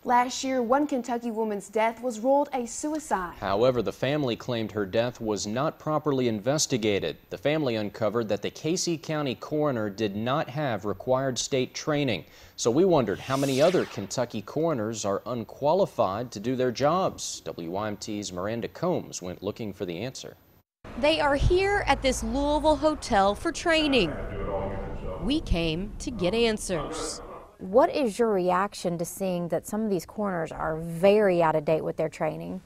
Last year, one Kentucky woman's death was ruled a suicide. However, the family claimed her death was not properly investigated. The family uncovered that the Casey County coroner did not have required state training. So we wondered how many other Kentucky coroners are unqualified to do their jobs. WYMT's Miranda Combs went looking for the answer. They are here at this Louisville hotel for training. We came to get answers. What is your reaction to seeing that some of these coroners are very out of date with their training?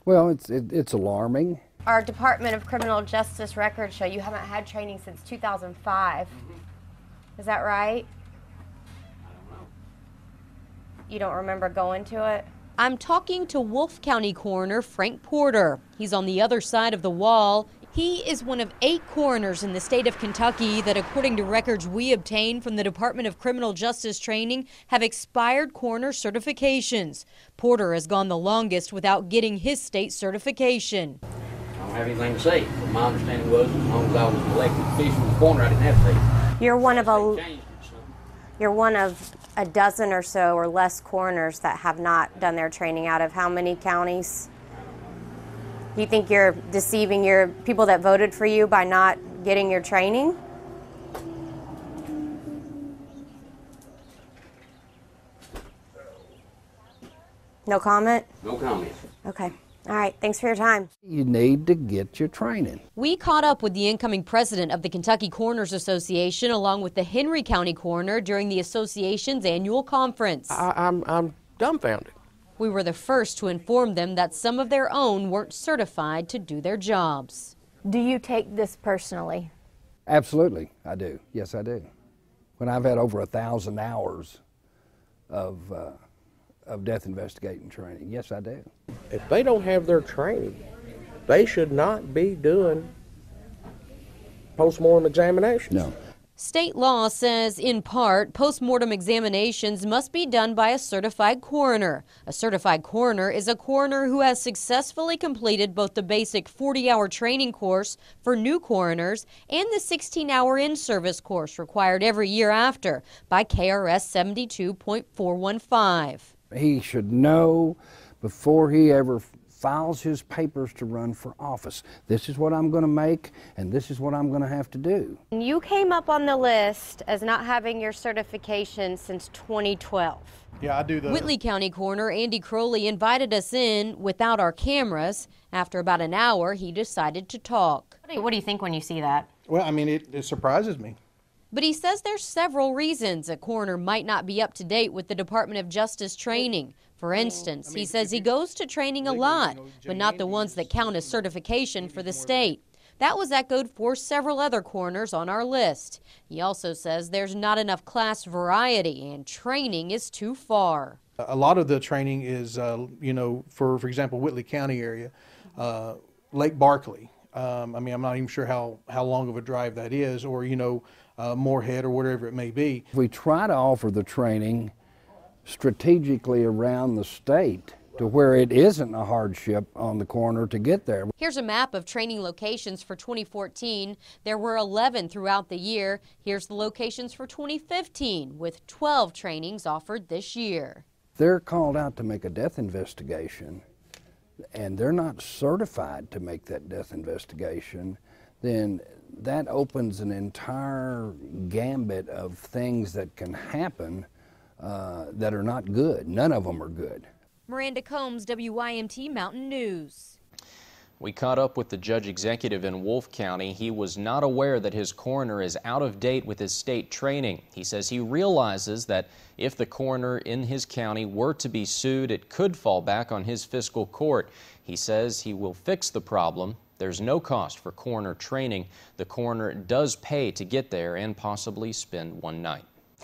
Well, it's alarming. Our Department of Criminal Justice records show you haven't had training since 2005. Is that right? I don't know. You don't remember going to it? I'm talking to Wolfe County Coroner Frank Porter. He's on the other side of the wall. He is one of 8 coroners in the state of Kentucky that, according to records we obtained from the Department of Criminal Justice Training, have expired coroner certifications. Porter has gone the longest without getting his state certification. I don't have anything to say, but my understanding was as long as I was an elected official in the coroner, I didn't have to say. You're one of a dozen or so or less coroners that have not done their training out of how many counties? Do you think you're deceiving your people that voted for you by not getting your training? No comment? No comment. Okay. All right. Thanks for your time. You need to get your training. We caught up with the incoming president of the Kentucky Coroners Association along with the Henry County coroner during the association's annual conference. I'm dumbfounded. We were the first to inform them that some of their own weren't certified to do their jobs. Do you take this personally? Absolutely, I do. Yes, I do. When I've had over 1,000 hours of death investigating training, yes, I do. If they don't have their training, they should not be doing postmortem examinations. No. State law says, in part, postmortem examinations must be done by a certified coroner. A certified coroner is a coroner who has successfully completed both the basic 40-hour training course for new coroners and the 16-hour in-service course required every year after by KRS 72.415. He should know before he ever files his papers to run for office. This is what I'm going to make, and this is what I'm going to have to do. You came up on the list as not having your certification since 2012. Yeah, I do the... Whitley County Coroner Andy Crowley invited us in without our cameras. After about an hour, he decided to talk. What do you think when you see that? Well, I mean, it surprises me. But he says there's several reasons a coroner might not be up to date with the Department of Justice training. For instance, he says he goes to training a lot, but not the ones that count as certification for the state. That was echoed for several other coroners on our list. He also says there's not enough class variety and training is too far. A lot of the training is, for example, Whitley County area, Lake Barkley. I mean, I'm not even sure how long of a drive that is, or, Moorhead or whatever it may be. We try to offer the training strategically around the state to where it isn't a hardship on the coroner to get there. Here's a map of training locations for 2014. There were 11 throughout the year. Here's the locations for 2015, with 12 trainings offered this year. They're called out to make a death investigation, and they're not certified to make that death investigation, then that opens an entire gambit of things that can happen that are not good. None of them are good. Miranda Combs, WYMT Mountain News. We caught up with the judge executive in Wolfe County. He was not aware that his coroner is out of date with his state training. He says he realizes that if the coroner in his county were to be sued, it could fall back on his fiscal court. He says he will fix the problem. There's no cost for coroner training. The coroner does pay to get there and possibly spend one night.